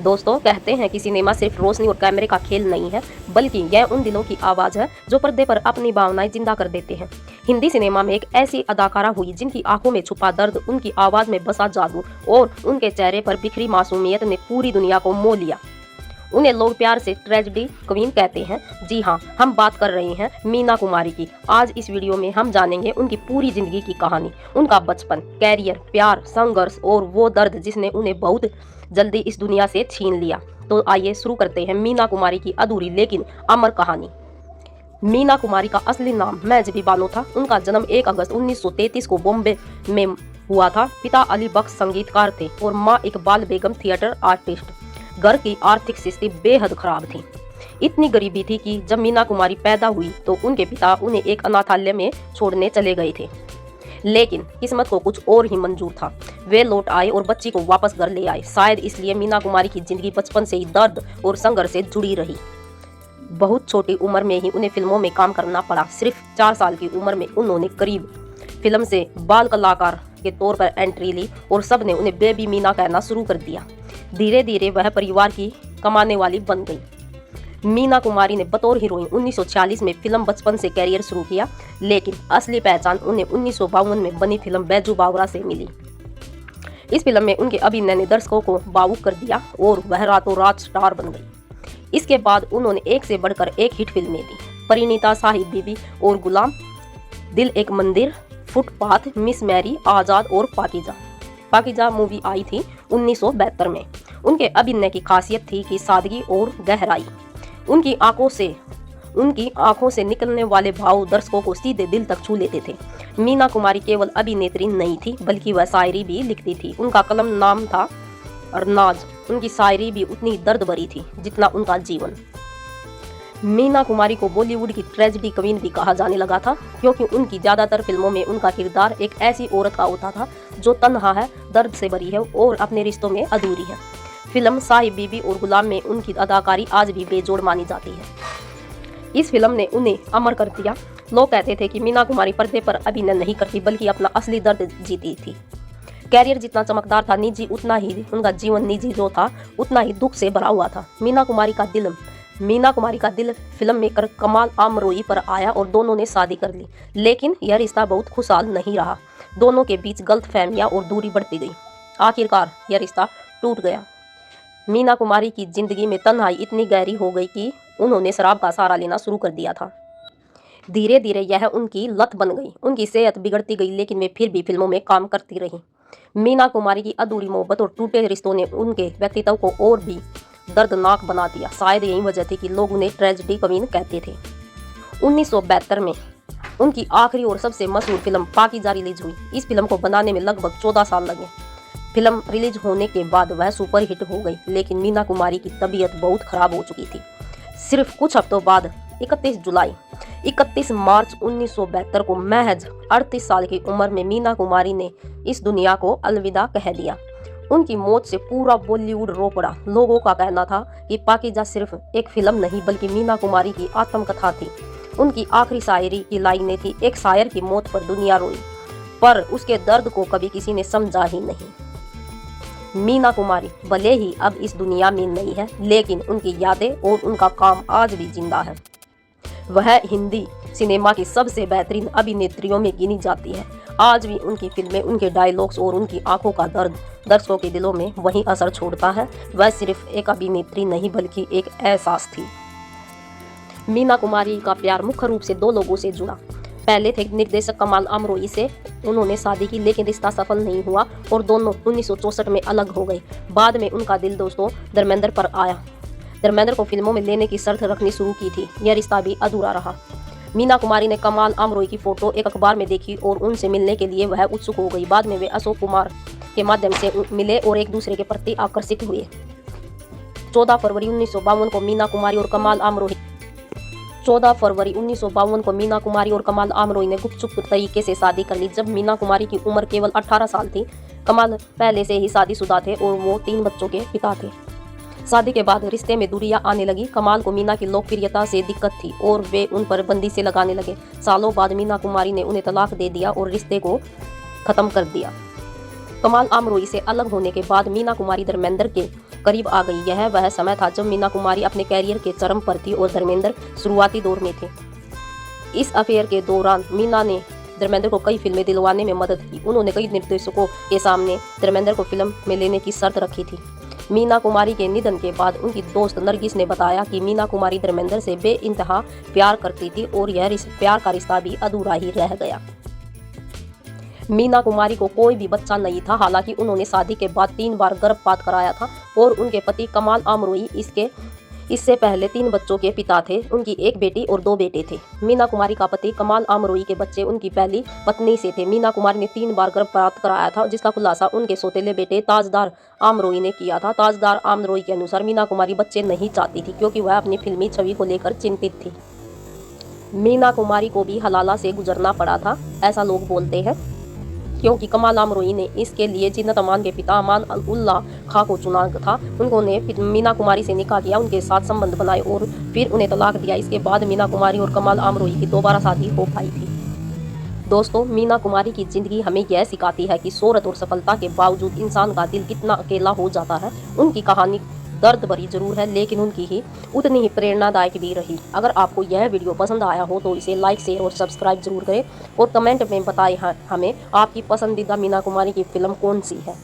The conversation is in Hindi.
दोस्तों, कहते हैं कि सिनेमा सिर्फ रोशनी और कैमरे का खेल नहीं है, बल्कि यह उन दिलों की आवाज़ है जो पर्दे पर अपनी भावनाएं जिंदा कर देते हैं। हिंदी सिनेमा में एक ऐसी अदाकारा हुई जिनकी आंखों में छुपा दर्द, उनकी आवाज़ में बसा जादू और उनके चेहरे पर बिखरी मासूमियत ने पूरी दुनिया को मोह लिया। उन्हें लोग प्यार से ट्रेजेडी क्वीन कहते हैं। जी हाँ, हम बात कर रहे हैं मीना कुमारी की। आज इस वीडियो में हम जानेंगे उनकी पूरी जिंदगी की कहानी, उनका बचपन, कैरियर, प्यार, संघर्ष और वो दर्द जिसने उन्हें बहुत जल्दी इस दुनिया से छीन लिया। तो आइए शुरू करते हैं मीना कुमारी की अधूरी लेकिन अमर कहानी। मीना कुमारी का असली नाम महजबी बानो था। उनका जन्म 1 अगस्त 1933 को बॉम्बे में हुआ था। पिता अली बख्श संगीतकार थे और माँ इकबाल बेगम थिएटर आर्टिस्ट। घर की आर्थिक स्थिति बेहद खराब थी। इतनी गरीबी थी कि जब मीना कुमारी पैदा हुई तो उनके पिता उन्हें एक अनाथालय में छोड़ने चले गए थे, लेकिन किस्मत को कुछ और ही मंजूर था। वे लौट आए और बच्ची को वापस घर ले आए। शायद इसलिए मीना कुमारी की जिंदगी बचपन से ही दर्द और संघर्ष से जुड़ी रही। बहुत छोटी उम्र में ही उन्हें फिल्मों में काम करना पड़ा। सिर्फ 4 साल की उम्र में उन्होंने करीब फिल्म से बाल कलाकार के तौर पर एंट्री ली और सब ने उन्हें बेबी मीना कहना शुरू कर दिया। धीरे धीरे वह परिवार की कमाने वाली बन गई। मीना कुमारी ने बतौर हीरोइन 1946 में फिल्म बचपन से कैरियर शुरू किया, लेकिन असली पहचान उन्हें 1952 में बनी फिल्म बैजू बावरा से मिली। इस फिल्म में उनके अभिनय ने दर्शकों को भावुक कर दिया और वह रातों रात स्टार बन गई। इसके बाद उन्होंने एक से बढ़कर एक हिट फिल्में दी। परिणीता, साहिब बीबी और गुलाम, दिल एक मंदिर, फुटपाथ, मिस मैरी, आजाद और पाकीजा। पाकीजा मूवी आई थी 1972 में। उनके अभिनय की खासियत थी कि सादगी और गहराई। उनकी आंखों से निकलने वाले भाव दर्शकों को सीधे दिल तक छू लेते थे। मीना कुमारी केवल अभिनेत्री नहीं थी, बल्कि वह शायरी भी लिखती थी। उनका कलम नाम था अरनाज। उनकी शायरी भी उतनी दर्द भरी थी जितना उनका जीवन। मीना कुमारी को बॉलीवुड की ट्रेजेडी क्वीन भी कहा जाने लगा था, क्योंकि उनकी ज्यादातर फिल्मों में उनका किरदार एक ऐसी औरत का होता था जो तन्हा है, दर्द से भरी है और अपने रिश्तों में अधूरी है। फिल्म साहिब बीबी और गुलाम में उनकी अदाकारी आज भी बेजोड़ मानी जाती है। इस फिल्म ने उन्हें अमर कर दिया। लोग कहते थे कि मीना कुमारी पर्दे पर अभिनय नहीं करती, बल्कि अपना असली दर्द जीती थी। कैरियर जितना चमकदार था, निजी उतना ही उनका जीवन निजी जो था उतना ही दुख से भरा हुआ था। मीना कुमारी का दिल फिल्म मेकर कमाल आमरोई पर आया और दोनों ने शादी कर ली, लेकिन यह रिश्ता बहुत खुशहाल नहीं रहा। दोनों के बीच गलतफहमियां और दूरी बढ़ती गई। आखिरकार यह रिश्ता टूट गया। मीना कुमारी की जिंदगी में तन्हाई इतनी गहरी हो गई कि उन्होंने शराब का सहारा लेना शुरू कर दिया था। धीरे धीरे यह उनकी लत बन गई। उनकी सेहत बिगड़ती गई, लेकिन वे फिर भी फिल्मों में काम करती रही। मीना कुमारी की अधूरी मोहब्बत और टूटे रिश्तों ने उनके व्यक्तित्व को और भी दर्दनाक बना दिया। शायद यही वजह थी कि लोग उन्हें ट्रेजेडी क्वीन कहते थे। 1972 में उनकी आखिरी और सबसे मशहूर फिल्म पाकीजा रिलीज हुई। इस फिल्म को बनाने में लगभग 14 साल लगे। फिल्म रिलीज होने के बाद वह सुपर हिट हो गई, लेकिन मीना कुमारी की तबीयत बहुत खराब हो चुकी थी। सिर्फ कुछ हफ्तों बाद 31 मार्च 1972 को महज 38 साल की उम्र में मीना कुमारी ने इस दुनिया को अलविदा कह दिया। उनकी मौत से पूरा बॉलीवुड रो पड़ा। लोगों का कहना था कि पाकीजा सिर्फ एक फिल्म नहीं, बल्कि मीना कुमारी की आत्मकथा थी। उनकी आखिरी शायरी की लाइनें थी, एक शायर की मौत पर दुनिया रोई, पर उसके दर्द को कभी किसी ने समझा ही नहीं। मीना कुमारी भले ही अब इस दुनिया में नहीं है, लेकिन उनकी यादें और उनका काम आज भी जिंदा है। वह हिंदी सिनेमा की सबसे बेहतरीन अभिनेत्रियों में गिनी जाती है। आज भी उनकी फिल्में, उनके डायलॉग्स और उनकी आंखों का दर्द दर्शकों के दिलों में वही असर छोड़ता है। वह सिर्फ एक अभिनेत्री नहीं, बल्कि एक एहसास थी। मीना कुमारी का प्यार मुख्य रूप से 2 लोगों से जुड़ा। पहले थे निर्देशक कमाल आमरोई से उन्होंने शादी की, लेकिन रिश्ता सफल नहीं हुआ और दोनों 1964 में अलग हो गए। बाद में उनका दिल दोस्तों धर्मेंद्र पर आया। धर्मेंद्र को फिल्मों में लेने की शर्त रखनी शुरू की थी। यह रिश्ता भी अधूरा रहा। मीना कुमारी ने कमाल आमरोई की फोटो एक अखबार में देखी और उनसे मिलने के लिए वह उत्सुक हो गई। बाद में वे अशोक कुमार के माध्यम से मिले और एक दूसरे के प्रति आकर्षित हुए। 14 फरवरी 1952 को मीना कुमारी और कमाल आमरोई ने गुपचुप तरीके से शादी कर ली। जब मीना कुमारी की उम्र केवल 18 साल थी, कमाल पहले से ही शादीशुदा थे और वो 3 बच्चों के पिता थे। शादी के बाद रिश्ते में दूरियां आने लगी। कमाल को मीना की लोकप्रियता से दिक्कत थी और वे उन पर बंदिशें लगाने लगे। सालों बाद मीना कुमारी ने उन्हें तलाक दे दिया और रिश्ते को खत्म कर दिया। कमाल आमरोई से अलग होने के बाद मीना कुमारी धर्मेंद्र के करीब आ गई। यह वह समय था जब मीना कुमारी अपने कैरियर के चरम पर थी और धर्मेंद्र शुरुआती दौर में थे। इस अफेयर के दौरान मीना ने धर्मेंद्र को कई फिल्में दिलवाने में मदद की। उन्होंने कई निर्देशकों के सामने धर्मेंद्र को फिल्म में लेने की शर्त रखी थी। मीना कुमारी के निधन के बाद उनकी दोस्त नरगिस ने बताया कि मीना कुमारी धर्मेंद्र से बेइंतहा प्यार करती थी और यह प्यार का रिश्ता भी अधूरा ही रह गया। मीना कुमारी को कोई भी बच्चा नहीं था। हालांकि उन्होंने शादी के बाद 3 बार गर्भपात कराया था और उनके पति कमाल अमरोई इससे पहले 3 बच्चों के पिता थे। उनकी 1 बेटी और 2 बेटे थे। मीना कुमारी का पति कमाल अमरोई के बच्चे उनकी पहली पत्नी से थे। मीना कुमारी ने 3 बार गर्भपात कराया था, जिसका खुलासा उनके सौतेले बेटे ताजदार आमरोई ने किया था। ताजदार आमरोई के अनुसार मीना कुमारी बच्चे नहीं चाहती थी क्योंकि वह अपनी फिल्मी छवि को लेकर चिंतित थी। मीना कुमारी को भी हलाला से गुजरना पड़ा था, ऐसा लोग बोलते हैं, क्योंकि कमाल अमरोई ने इसके लिए जिन्नत अमान के पिता अमान उल्लाह खां को चुना था। उन्होंने मीना कुमारी से निकाह किया, उनके साथ संबंध बनाए और फिर उन्हें तलाक दिया। इसके बाद मीना कुमारी और कमाल अमरोई की दोबारा शादी हो पाई थी। दोस्तों, मीना कुमारी की जिंदगी हमें यह सिखाती है कि शोहरत और सफलता के बावजूद इंसान का दिल कितना अकेला हो जाता है। उनकी कहानी दर्द भरी जरूर है, लेकिन उनकी ही उतनी ही प्रेरणादायक भी रही। अगर आपको यह वीडियो पसंद आया हो तो इसे लाइक, शेयर और सब्सक्राइब जरूर करें और कमेंट में बताएं हमें आपकी पसंदीदा मीना कुमारी की फिल्म कौन सी है।